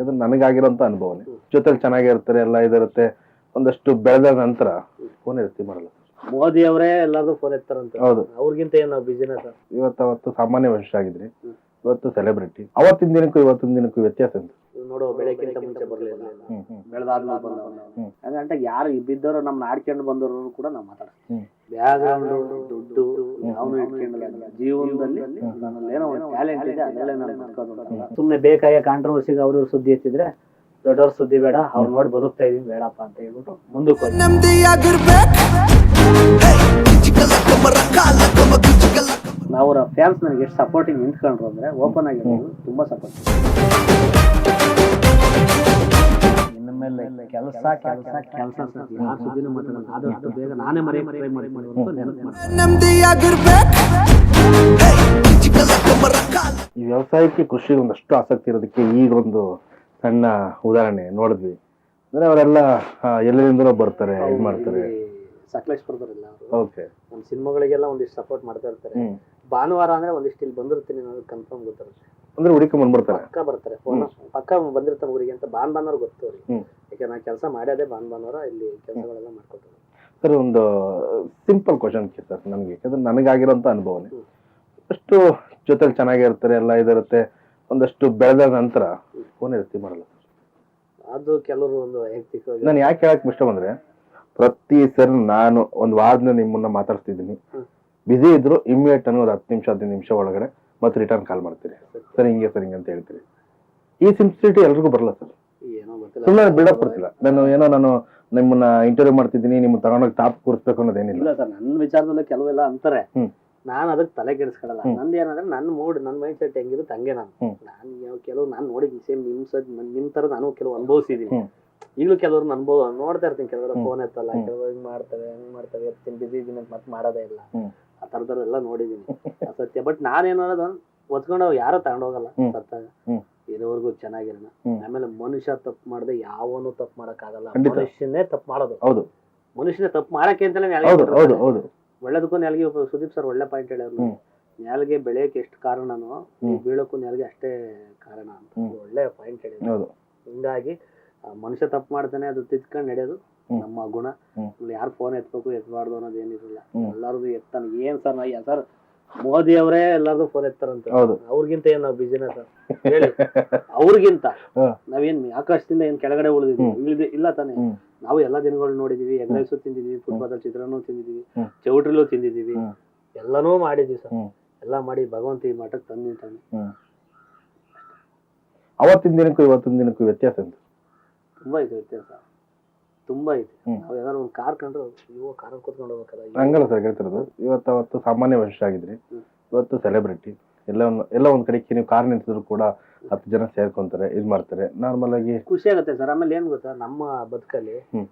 ಇದು ನನಗಾಗಿರೋಂಥ ಅನುಭವನೇ. ಜೊತೆಲಿ ಚೆನ್ನಾಗಿರ್ತಾರೆ, ಎಲ್ಲ ಇದಿರುತ್ತೆ. ಒಂದಷ್ಟು ಬೆಳೆದ ನಂತರ ಫೋನ್ ರಿಸೀವ್ ಮಾಡಲ್ಲ. ಮೋದಿ ಅವರೇ ಎಲ್ಲಾರ್ದು ಫೋನ್ ಎತ್ತಾರಂತ. ಹೌದು. ಅವ್ರಿಗಿಂತ ಏನ್ ನಾವು ಬಿಸಿನ ಸರ್? ಅವತ್ತು ಸಾಮಾನ್ಯ ಮನುಷ್ಯ ಆಗಿದ್ರಿ, ಇವತ್ತು ಸೆಲೆಬ್ರಿಟಿ. ಅವತ್ತಿನ ದಿನಕ್ಕೂ ಇವತ್ತಿನ ದಿನಕ್ಕೂ ವ್ಯತ್ಯಾಸ ಅಂತ ನೋಡೋ ಬೆಳಕಿಂತ ಮುಂಚೆ ಬರ್ಲಿಲ್ಲ, ಬೆಳೆದಾದ್ಮೇಲೆ ಬಂದವನು. ಹಾಗಂತ ಯಾರು ಬಿದ್ದವರು ನಮ್ನ ಆಡ್ಕೊಂಡು ಬಂದವರು ಕೂಡ ನಾವು ಮಾತಾಡ್ತೀವಿ. ಬ್ಯಾಗ್ರೌಂಡ್ ದುಡ್ಡು ಅವನು ಇಟ್ಕೊಂಡಿಲ್ಲ. ಜೀವನದಲ್ಲಿ ನನ್ನಲ್ಲಿ ಏನೋ ಒಂದು ಟ್ಯಾಲೆಂಟ್ ಇದೆ, ಅದರಲ್ಲೇ ನಾನು ಬದುಕೋದು. ಸುಮ್ನೆ ಬೇಕಾಯ ಕಾಂಟ್ರವರ್ಸಿಗೆ ಅವ್ರ ಸುದ್ದಿ ಎತ್ತಿದ್ರೆ ದೊಡ್ಡವ್ರ ಸುದ್ದಿ ಬೇಡ, ಅವ್ರು ನೋಡಿ ಬದುಕ್ತಾ ಇದೀವಿ ಬೇಡಪ್ಪ ಅಂತ ಹೇಳ್ಬಿಟ್ಟು ಮುಂದಕ್ಕೆ ಹೋಗಿ. ನಾವು ಅವರ ಫ್ಯಾನ್ಸ್ ನನಗೆ ಎಷ್ಟು ಸಪೋರ್ಟಿಂಗ್ ನಿಂತ್ಕೊಂಡ್ರು ಅಂದ್ರೆ ಓಪನ್ ಆಗಿ ತುಂಬಾ ಸಪೋರ್ಟ್. ಇನ್ನು ಮೇಲೆ ಕೆಲಸ ಕೆಲಸ ಕೆಲಸ ಯಾರ ಸುದ್ದಿನೂ ಮಾತಾಡೋಣ, ಆದಷ್ಟು ಬೇಗ ನಾನೇ ಮರೆಯಕ್ಕೆ ಟ್ರೈ ಮಾಡ್ತೀನಿ ಅಂತ ನೆನಪು ಮಾಡ್ತೀನಿ. ಈ ವ್ಯವಸಾಯಕ್ಕೆ ಕೃಷಿಗೆ ಒಂದಷ್ಟು ಆಸಕ್ತಿ ಇರೋದಕ್ಕೆ ಈಗ ಒಂದು ಸಣ್ಣ ಉದಾಹರಣೆ ನೋಡಿದ್ವಿ. ಅಂದ್ರೆ ಅವರೆಲ್ಲ ಎಲ್ಲರಿಂದಲೂ ಬರ್ತಾರೆ, ಇದು ಮಾಡ್ತಾರೆ. ಸಕಲೇಶ್ಪುರದವರೆಲ್ಲ ಅವರು ಓಕೆ, ನಮ್ಮ ಸಿನಿಮಾಗಳಿಗೆಲ್ಲ ಒಂದಿಷ್ಟು ಸಪೋರ್ಟ್ ಮಾಡ್ತಾ ಇರ್ತಾರೆ. ಭಾನುವಾರ ಅಂದ್ರೆ ಒಂದಿಷ್ಟು ಇಲ್ಲಿ ಬಂದಿರ್ತೀನಿ ಅನ್ನೋದು ಕನ್ಫರ್ಮ್ ಗೊತ್ತಿರುತ್ತೆ. ಅಂದ್ರೆ ಹುಡುಕಿ ಬಂದ್ಬಿಡ್ತಾರೆ, ಪಕ್ಕ ಬರ್ತಾರೆ, ಫೋನ್ ಪಕ್ಕ ಬಂದಿರ್ತಾನೆ ಊರಿಗೆ ಅಂತ. ಭಾನುವಾರ ಗೊತ್ತು ಅವ್ರಿಗೆ, ಯಾಕೆ ನಾ ಕೆಲಸ ಮಾಡ್ಯದೇ ಭಾನುವಾರ ಇಲ್ಲಿ ಕೆಲಸಗಳೆಲ್ಲ ಮಾಡ್ಕೊತಾರೆ. ಸರ್ ಒಂದು ಸಿಂಪಲ್ ಕ್ವಶನ್ ಸರ್ ನನಗೆ, ಯಾಕಂದ್ರೆ ನನಗಾಗಿರೋಂಥ ಅನುಭವನೇ. ಅಷ್ಟು ಜೊತೆಲಿ ಚೆನ್ನಾಗಿರ್ತಾರೆ, ಎಲ್ಲ ಇದಿರುತ್ತೆ. ಒಂದಷ್ಟು ಬೆಳೆದ ನಂತರ ಫೋನ್ ರಿಸೀವ್ ಮಾಡಲ್ಲ. ಅದು ಕೆಲವರು ಒಂದು ವೈಯಕ್ತಿಕವಾಗಿ. ನಾನು ಯಾಕೆ ಹೇಳಕ್ ಇಷ್ಟ ಬಂದ್ರೆ, ಪ್ರತಿ ಸರಿ ನಾನು ಒಂದು ವಾರದಿಂದ ನಿಮ್ಮನ್ನ ಮಾತಾಡ್ತಿದ್ದೀನಿ, ಬಿಸಿ ಇದ್ರು ಇಮಿಡಿಯೇಟ್ ಅನ್ನೋ ಒಂದು 10 ನಿಮಿಷ 15 ನಿಮಿಷ ಒಳಗಡೆ ಮತ್ತೆ ರಿಟರ್ನ್ ಕಾಲ್ ಮಾಡ್ತೀರಿ. ಸರ್ ಹಿಂಗೆ ಸರ್ ಹಿಂಗೆ ಅಂತ ಹೇಳ್ತೀರಿ. ಈ ಸಿಂಪ್ಲಿಸಿಟಿ ಎಲ್ರಿಗೂ ಬರಲ್ಲ ಸರ್. ಏನೋ ಗೊತ್ತಿಲ್ಲ, ಸುಮ್ಮನೆ ಬಿಲ್ಡಪ್ ಬರ್ತಿಲ್ಲ. ನಾನು ನಿಮ್ಮನ್ನ ಇಂಟರ್ವ್ಯೂ ಮಾಡ್ತಿದ್ದೀನಿ, ನಿಮ್ಮನ್ನ ತಗೊಂಡೋಗಿ ತಾಪ್ ಕೂರಿಸ್ಬೇಕು ಅನ್ನೋದೇನಿಲ್ಲ. ಇಲ್ಲ ಸರ್, ನನ್ನ ವಿಚಾರದಲ್ಲಿ ಕೆಲವೆಲ್ಲ ಅಂತಾರೆ, ನಾನು ಅದಕ್ಕೆ ತಲೆ ಕೆಡಿಸ್ಕೊಳಲ್ಲ. ನಂದು ಏನಂದ್ರೆ ನನ್ನ ಮೂಡ್, ನನ್ನ ಮೈಂಡ್ ಸೆಟ್ ಹೆಂಗಿರುತ್ತೆ ಹಂಗೆ ನಾನು ಕೆಲವು ನಾನು ನೋಡಿದ್ದೀನಿ. ಸೇಮ್ ನಿಮ್ ತರ ನಾನು ಕೆಲವು ಅನುಭವಿಸಿದೀನಿ. ಈಗಲೂ ಕೆಲವ್ರನ್ನ ಅನುಭವ ನೋಡ್ತಾ ಇರ್ತೀನಿ. ಕೆಲವರು ಫೋನ್ ಎತ್ತಲ್ಲ, ಕೆಲವರು ಹಿಂಗ್ ಮಾಡ್ತವೆ ಹಂಗ್ ಮಾಡ್ತವೆ, ಎತ್ತೀನಿ ಬಿಸಿ ಇದೀನಿ ಅಂತ ಮತ್ತೆ ಮಾಡೋದೇ ಇಲ್ಲ. ಆ ತರದೆಲ್ಲ ನೋಡಿದೀನಿ, ಸತ್ಯ. ಬಟ್ ನಾನೇನು ಅನ್ನೋದು ಒತ್ಕೊಂಡು ಯಾರೋ ತಗೊಂಡೋಗಲ್ಲ ಸತ್ತಾಗ. ಇರೋವರೆಗೂ ಚೆನ್ನಾಗಿರೋಣ. ಆಮೇಲೆ ಮನುಷ್ಯ ತಪ್ಪು ಮಾಡದೆ ಯಾವನು ತಪ್ಪು ಮಾಡಕ್ ಆಗಲ್ಲ. ಮನುಷ್ಯನೇ ತಪ್ಪು ಮಾಡೋದು. ಹೌದು, ಮನುಷ್ಯನೇ ತಪ್ಪು ಮಾಡಕ್ಕೆ ಅಂತಲೇ ಒಳ್ಳೇದಕ್ಕೂ ನೆಲಗೆ. ಸುದೀಪ್ ಸರ್ ಒಳ್ಳೆ ಪಾಯಿಂಟ್ ಹೇಳಿದ್ರು. ನೆಲಗೆ ಬೆಳೆಯಕ್ಕೆ ಎಷ್ಟು ಕಾರಣನೋ ಬೀಳಕ್ಕೂ ನೆಲಗೆ ಅಷ್ಟೇ ಕಾರಣ ಅಂತ ಒಳ್ಳೆ ಪಾಯಿಂಟ್ ಹೇಳಿದ್ರು. ಹಿಂಗಾಗಿ ಮನುಷ್ಯ ತಪ್ಪು ಮಾಡ್ತಾನೆ, ಅದು ತಿದ್ಕೊಂಡು ನಡೆಯೋದು ನಮ್ಮ ಗುಣ. ಯಾರು ಫೋನ್ ಎತ್ಬೇಕು ಎತ್ಬಾರ್ದು ಅನ್ನೋದು ಏನಿರಲ್ಲ. ಎಲ್ಲಾರ್ದು ಎತ್ತಾನ. ಏನ್ ಸರ್ ಸರ್ ಮೋದಿ ಅವರೇ ಎಲ್ಲಾರ್ದು ಫೋನ್ ಎತ್ತಾರಂತ. ಅವ್ರಿಗಿಂತ ಏನ್ ನಾವು ಬಿಸಿನ ಸರ್ ಹೇಳಿ? ಅವ್ರಿಗಿಂತ ನಾವೇನ್ ಆಕಾಶದಿಂದ ಏನ್ ಕೆಳಗಡೆ ಉಳಿದಿದ್ವಿ ಇಲ್ಲ ತಾನೆ? ನಾವು ಎಲ್ಲಾ ದಿನಗಳು ನೋಡಿದೀವಿ. ಎಗ್ ರೈಸು ತಿಂದಿದೀವಿ, ಫುಟ್ಬಾಲ್ ಚಿತ್ರಾನ್ನೂ ತಿಂದಿದೀವಿ, ಚೌಟ್ರಿಲೂ ತಿಂದಿದೀವಿ, ಎಲ್ಲಾನು ಮಾಡಿದ್ವಿ ಸರ್. ಎಲ್ಲಾ ಮಾಡಿ ಭಗವಂತ ಈ ಮಠಕ್ಕೆ ತಂದಿದ್ದಾನೆ. ಅವತ್ತಿನ ದಿನಕ್ಕೂ ಇವತ್ತಿನ ದಿನಕ್ಕೂ ವ್ಯತ್ಯಾಸ ಅಂತ ತುಂಬಾ ಇದೆ, ವ್ಯತ್ಯಾಸ ತುಂಬಾ ಇದೆ. ನಾವ್ ಏನಾದ್ರು ಒಂದು ಕಾರ್ ಕಂಡ್ರೆ ಇವು ಕಾರ್ ಕೂತ್ಕೊಂಡು ಹೋಗ್ಬೇಕಲ್ಲ. ಹಂಗಲ್ಲ ಸರ್ ಹೇಳ್ತಿರೋದು. ಅವತ್ತು ಸಾಮಾನ್ಯ ಮನುಷ್ಯ ಆಗಿದ್ರಿ, ಇವತ್ತು ಸೆಲೆಬ್ರಿಟಿ. ಎಲ್ಲ ಒಂದ್ ಕಡೆಗೆ ನೀವು ಕಾರ್ ನಿಂತಿದ್ರು ಕೂಡ 10 ಜನ ಸೇರ್ಕೊಂತಾರೆ, ಇದ್ ಮಾಡ್ತಾರೆ. ನಾರ್ಮಲ್ ಆಗಿ ಖುಷಿ ಆಗುತ್ತೆ ಸರ್. ಆಮೇಲೆ ಏನ್ ಗೊತ್ತಾ, ನಮ್ಮ ಬದುಕಲ್ಲಿ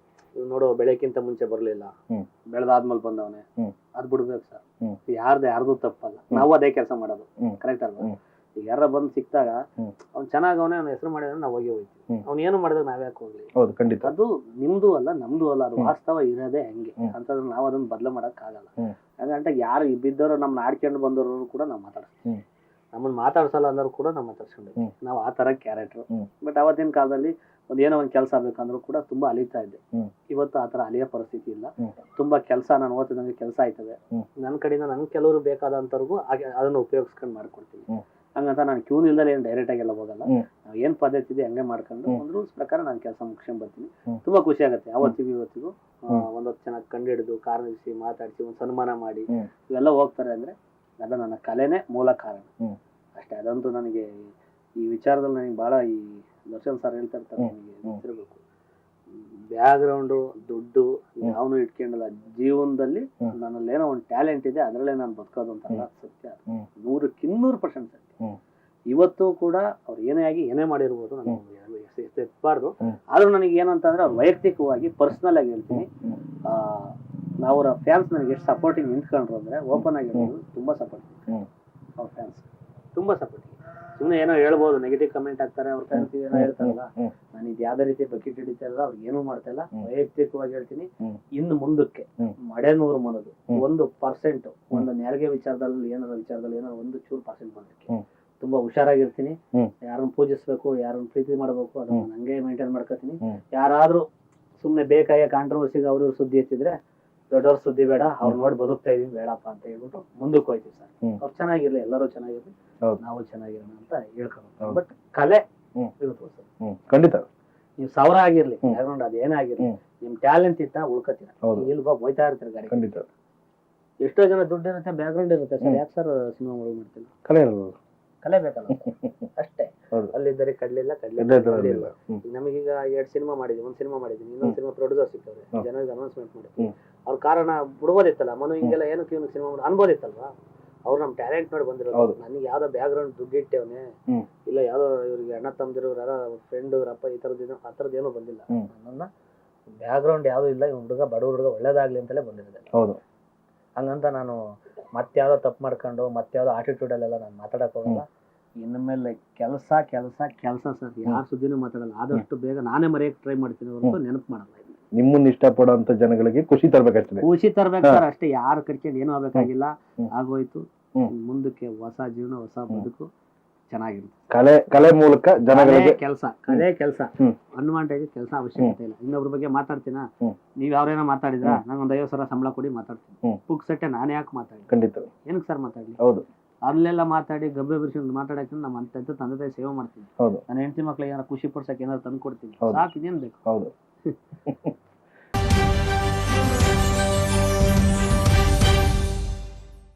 ನೋಡೋ ಬೆಳಕಿಂತ ಮುಂಚೆ ಬರ್ಲಿಲ್ಲ, ಬೆಳೆದಾದ್ಮೇಲೆ ಬಂದವನೇ, ಅದ್ ಬಿಡ್ಬೇಕು ಸರ್. ಯಾರ್ದು ತಪ್ಪಲ್ಲ. ನಾವು ಅದೇ ಕೆಲಸ ಮಾಡೋದು, ಕರೆಕ್ಟ್ ಅಲ್ವಾ? ಈಗ ಯಾರ ಬಂದ್ ಸಿಕ್ತಾಗ ಅವ್ನ್ ಚೆನ್ನಾಗವನೇ, ಅವ್ನ ಹೆಸರು ಮಾಡಿದ್ರೆ ನಾವ್ ಹೋಗಿ ಹೋಗ್ತೀವಿ. ಅವ್ನ ಏನು ಮಾಡಿದಾಗ ನಾವ್ ಯಾಕೆ ಹೋಗ್ಲಿ? ಹೌದು, ಖಂಡಿತ. ಅದು ನಿಮ್ದು ಅಲ್ಲ ನಮ್ದು ಅಲ್ಲ, ಅದು ವಾಸ್ತವ ಇರೋದೇ ಹಂಗೆ ಅಂತಂದ್ರೆ ನಾವ್ ಅದನ್ನ ಬದಲು ಮಾಡಕ್ ಆಗಲ್ಲ. ಹಾಗಂತ ಯಾರು ಬಿದ್ದವರು ನಮ್ನ ಆಡ್ಕೊಂಡು ಬಂದವರು ಕೂಡ ನಾವ್ ಮಾತಾಡ್ತೀವಿ. ನಮ್ಮನ್ನ ಮಾತಾಡ್ಸಲ್ಲ ಅಂದ್ರು ಕೂಡ ನಾವ್ ಮಾತಾಡ್ಸ್ಕೊಂಡಿದ್ವಿ. ನಾವ್ ಆ ತರ ಕ್ಯಾರೆಕ್ಟರ್. ಬಟ್ ಅವತ್ತಿನ ಕಾಲದಲ್ಲಿ ಏನೋ ಒಂದ್ ಕೆಲಸ ಬೇಕಂದ್ರು ಕೂಡ ತುಂಬಾ ಅಲಿತಾ ಇದ್ದೆ. ಇವತ್ತು ಆತರ ಅಲಿಯೋ ಪರಿಸ್ಥಿತಿ ಇಲ್ಲ. ತುಂಬಾ ಕೆಲಸ ನಾನು ಓದ್ತಿದಂಗೆ ಕೆಲಸ ಆಯ್ತದೆ. ನನ್ ಕಡೆಯಿಂದ ನನ್ ಕೆಲವರು ಬೇಕಾದಂತವ್ರಿಗೂ ಅದನ್ನ ಉಪಯೋಗಿಸ್ಕೊಂಡ್ ಮಾಡ್ಕೊಡ್ತೀನಿ. ಹಂಗಂತ ನಾನು ಕ್ಯೂನ್ ಇಲ್ದಲೆ ಏನ್ ಡೈರೆಕ್ಟ್ ಆಗಿ ಎಲ್ಲ ಹೋಗಲ್ಲ. ಏನ್ ಪದ್ಧತಿ ಇದೆ ಹಂಗೆ ಮಾಡ್ಕೊಂಡು ಒಂದ್ ರೂಲ್ಸ್ ಪ್ರಕಾರ ನಾನು ಕೆಲಸ ಮುಗಿಸ್ಕೊಂಡ್ ಬರ್ತೀನಿ. ತುಂಬಾ ಖುಷಿ ಆಗುತ್ತೆ. ಅವತ್ತಿಗೂ ಇವತ್ತಿಗೂ ಒಂದೊತ್ತು ಚೆನ್ನಾಗಿ ಕಂಡು ಹಿಡಿದು ಕಾರ್ ನಿಲ್ಸಿ ಮಾತಾಡಿಸಿ ಒಂದ್ ಸನ್ಮಾನ ಮಾಡಿ ಇವೆಲ್ಲ ಹೋಗ್ತಾರೆ ಅಂದ್ರೆ ಅದು ನನ್ನ ಕಲೆನೇ ಮೂಲ ಕಾರಣ ಅಷ್ಟೇ. ಅದಂತೂ ನನಗೆ ಈ ವಿಚಾರದಲ್ಲಿ ನನಗೆ ಬಹಳ ಈ ದರ್ಶನ್ ಸರ್ ಹೇಳ್ತಾ ಇರ್ತಾರೆ, ನನಗೆ ಗೊತ್ತಿರಬೇಕು. ಬ್ಯಾಗ್ರೌಂಡು ದುಡ್ಡು ಯಾವನು ಇಟ್ಕೊಂಡಿಲ್ಲ. ಜೀವನದಲ್ಲಿ ನನ್ನಲ್ಲಿ ಏನೋ ಒಂದು ಟ್ಯಾಲೆಂಟ್ ಇದೆ, ಅದರಲ್ಲೇ ನಾನು ಬದುಕೋದು ಅಂತ ಸತ್ಯ. 100% ಸತ್ಯ. ಇವತ್ತು ಕೂಡ ಅವ್ರು ಏನೇ ಆಗಿ ಏನೇ ಮಾಡಿರ್ಬೋದು, ನಾನು ಎತ್ತಬಾರ್ದು. ಆದ್ರೂ ನನಗೆ ಏನಂತಂದ್ರೆ ಅವ್ರು ವೈಯಕ್ತಿಕವಾಗಿ ಪರ್ಸನಲ್ ಆಗಿ ಹೇಳ್ತೀನಿ, ನಾವು ಅವರ ಫ್ಯಾನ್ಸ್ ನನಗೆ ಎಷ್ಟು ಸಪೋರ್ಟಿಂಗ್ ನಿಂತ್ಕೊಂಡ್ರು ಅಂದ್ರೆ ಓಪನ್ ಆಗಿ ಹೇಳೋದು ತುಂಬಾ ಸಪೋರ್ಟಿಂಗ್. ಅವ್ರ ಫ್ಯಾನ್ಸ್ ತುಂಬಾ ಸಪೋರ್ಟಿಂಗ್. ಸುಮ್ಮನೆ ಏನೋ ಹೇಳ್ಬೋದು, ನೆಗೆಟಿವ್ ಕಮೆಂಟ್ ಆಗ್ತಾರೆ ಅವ್ರ ಫ್ಯಾನ್ಸ್ ಏನೋ ಹೇಳ್ತಾರಲ್ಲ, ನಾನು ಇದು ಯಾವ್ದೇ ರೀತಿ ಬಕೆಟ್ ಹಿಡಿತಾ ಇಲ್ಲ, ಅವ್ರಿಗೆ ಏನೂ ಮಾಡ್ತಾ ಇಲ್ಲ. ವೈಯಕ್ತಿಕವಾಗಿ ಹೇಳ್ತೀನಿ, ಇನ್ನು ಮುಂದಕ್ಕೆ ಮಡೆನೂರು ಮನದು 1% ಒಂದು ನೆರಿಗೆ ವಿಚಾರದಲ್ಲಿ ಏನಾರ ಒಂದು ಚೂರು % ಬಂದಕ್ಕೆ ತುಂಬಾ ಹುಷಾರಾಗಿರ್ತೀನಿ. ಹ್ಮ್. ಯಾರನ್ನ ಪೂಜಿಸ್ಬೇಕು, ಯಾರನ್ನ ಪ್ರೀತಿ ಮಾಡ್ಬೇಕು, ಅದನ್ನ ಹ್ಮ್. ನಂಗೆ ಮೇಂಟೈನ್ ಮಾಡ್ಕೊತೀನಿ. ಹ್ಮ್. ಯಾರಾದ್ರೂ ಸುಮ್ನೆ ಬೇಕಾಗಿ ಕಾಂಟ್ರವರ್ಸಿಗೆ ಅವ್ರ ಸುದ್ದಿ ಎತ್ತಿದ್ರೆ ದೊಡ್ಡವ್ರ ಸುದ್ದಿ ಬೇಡ, ಅವ್ರು ನೋಡಿ ಬದುಕ್ತಾ ಇದೀವಿ ಬೇಡಪ್ಪ ಅಂತ ಹೇಳ್ಬಿಟ್ಟು ಮುಂದಕ್ಕೆ ಹೋಯ್ತೀವಿ ಸರ್. ಹ್ಮ್. ಅವ್ರು ಚೆನ್ನಾಗಿರ್ಲಿ, ಎಲ್ಲರೂ ಚೆನ್ನಾಗಿರ್ಲಿ, ಹೌದು. ನಾವು ಚೆನ್ನಾಗಿರೋಣ ಅಂತ ಹೇಳ್ಕೊಂಡು. ಹೌದು. ಬಟ್ ಕಲೆ ಹ್ಮ್. ಇರುತ್ತೆ ಸರ್. ಖಂಡಿತ. ನೀವು 1000 ಆಗಿರ್ಲಿ, ಹ್ಮ್. ಬ್ಯಾಕ್ಗ್ರೌಂಡ್ ಅದೇನಾಗಿರ್ಲಿ, ಹ್ಮ್. ನಿಮ್ ಟ್ಯಾಲೆಂಟ್ ಇತ್ತ ಉಳ್ಕತ್ತೀರ. ಹೌದು. ಇಲ್ಲಿ ಬಾ ಹೋಯ್ತಾ ಇರ್ತೀರ ಗಾಡಿ. ಖಂಡಿತ. ಎಷ್ಟೋ ಜನ ದುಡ್ಡು ಇರುತ್ತೆ, ಬ್ಯಾಕ್ಗ್ರೌಂಡ್ ಇರುತ್ತೆ ಸರ್, ಯಾಕೆ ಸರ್ ಸಿನಿಮಾ ಮಾಡ್ತಿಲ್ಲ? ಕಲೆ ಇರೋದು. ಕಲೆ ಬೇಕಲ್ಲ ಅಷ್ಟೇ. ಹೌದು. ಅಲ್ಲಿದ್ದರೆ ಕಡ್ಲಿಲ್ಲ ಇದ್ದೇ ಇದ್ರಲ್ಲಿ ಇಲ್ಲ. ನಮಗೀಗ 2 ಸಿನಿಮಾ ಮಾಡಿದ್ವಿ, 1 ಸಿನಿಮಾ ಮಾಡಿದ್ವಿ, ಇನ್ನೊಂದು ಸಿನಿಮಾ ಪ್ರೊಡ್ಯೂಸರ್ ಸಿಗ್ತವ್ರೆ, ಹ್ಮ್. ಜನರಿಗೆ ಅನೌನ್ಸ್ಮೆಂಟ್ ಮಾಡಿದ್ವಿ. ಹ್ಮ್. ಅವ್ರ ಕಾರಣ ಬಿಡ್ಬೋದಿತ್ತಲ್ಲ, ಮನು ಹಿಂಗೆಲ್ಲ ಏನಕ್ಕೆ ಇವ್ನಿಗೆ ಸಿನಿಮಾ ಮಾಡಿ ಅನ್ಬೋದಿತ್ತಲ್ವಾ? ಅವ್ರು ನಮ್ಮ ಟ್ಯಾಲೆಂಟ್ ನೋಡಿ ಬಂದಿರೋದು. ಹೌದು. ನನಗೆ ಯಾವ್ದೋ ಬ್ಯಾಕ್ಗ್ರೌಂಡ್ ದುಡ್ಡಿಟ್ಟವನೆ, ಹ್ಮ್. ಇಲ್ಲ ಯಾವ್ದೋ ಇವ್ರಿಗೆ ಅಣ್ಣ ತಮ್ಮದಿರು ಯಾರೋ ಫ್ರೆಂಡ್ ಇವ್ರಪ್ಪ ಈ ಥರದ್ದೇನೋ ಆ ಥರದ್ದೇನೋ ಬಂದಿಲ್ಲ. ಹ್ಮ್. ನನ್ನ ಬ್ಯಾಕ್ಗ್ರೌಂಡ್ ಯಾವ್ದು ಇಲ್ಲ, ಇವ್ ಹುಡುಗ ಬಡ ಹುಡುಗ ಒಳ್ಳೇದಾಗ್ಲಿ ಅಂತಲೇ ಬಂದಿರೋದೆ. ಹೌದು. ಹಂಗಂತ ನಾನು ಮತ್ಯಾವ್ದೋ ತಪ್ಪು ಮಾಡ್ಕೊಂಡು ಮತ್ಯಾವ್ದೋ ಆಟಿಟ್ಯೂಡಲ್ಲೆಲ್ಲ ನಾನು ಮಾತಾಡಕ್ ಹೋಗಲ್ಲ. ಇನ್ನು ಮೇಲೆ ಕೆಲಸ ಕೆಲಸ ಕೆಲಸ ಸರ್, ಯಾರ ಸುದ್ದಿನೂ ಮಾತಾಡಲ್ಲ. ಆದಷ್ಟು ಬೇಗ ನಾನೇ ಮರೆಯಕ್ಕೆ ಟ್ರೈ ಮಾಡ್ತೀನಿ ಹೊರತು ನೆನಪು ಮಾಡಲ್ಲ. ನಿಮ್ಮನ್ನ ಇಷ್ಟಪಡೋಂತ ಜನಗಳಿಗೆ ಖುಷಿ ತರ್ಬೇಕಷ್ಟೇ. ಖುಷಿ ತರ್ಬೇಕು ಸರ್ ಅಷ್ಟೇ, ಯಾರು ಕರ್ಕೊಂಡು ಏನೂ ಆಗ್ಬೇಕಾಗಿಲ್ಲ. ಹ್ಮ್. ಆಗೋಯ್ತು. ಹ್ಮ್. ಮುಂದಕ್ಕೆ ಹೊಸ ಜೀವನ, ಹೊಸ ಬದುಕು ಚೆನ್ನಾಗಿರುತ್ತೆ. ಕಲೆ ಮೂಲಕ ಜನಗಳಿಗೆ ಕೆಲಸ, ಕಲೆ ಕೆಲಸ, ಹ್ಮ್. ಅನ್ವಾಂಟೇಜ್ ಕೆಲಸ ಅವಶ್ಯಕತೆ ಇಲ್ಲ. ಇನ್ನೊಬ್ರ ಬಗ್ಗೆ ಮಾತಾಡ್ತೀನ, ಹ್ಮ್. ನೀವ್ ಯಾವ್ರೇನೋ ಮಾತಾಡಿದ್ರ ನಂಗೊಂದು 50,000 ಸಂಬಳ ಕೊಡಿ ಮಾತಾಡ್ತೀನಿ. ಹ್ಮ್. ಪುಕ್ಸಟ್ಟೆ ನಾನು ಯಾಕೆ ಮಾತಾಡಿ? ಖಂಡಿತ. ಏನಕ್ಕೆ ಸರ್ ಮಾತಾಡ್ಲಿ? ಹೌದು. ಅಲ್ಲೆಲ್ಲ ಮಾತಾಡಿ ಗಬ್ಬೆ ಬಿರ್ಸ್ಕೊಂಡು ಮಾತಾಡಕ್ಕೆ ನಮ್ಮ ಅಂತ ತಂದೆ ತಾಯಿ ಸೇವೆ ಮಾಡ್ತೀನಿ. ಹೌದು. ನನ್ನ ಹೆಂಡತಿ ಮಕ್ಳಿಗೆ ಏನಾರ ಖುಷಿ ಪಡ್ಸಕ್ಕೆ ಏನಾರು ತಂದು ಕೊಡ್ತೀನಿ. ಹೌದು. ಸಾಕು, ಇದೇನ್ ಬೇಕು? ಹೌದು.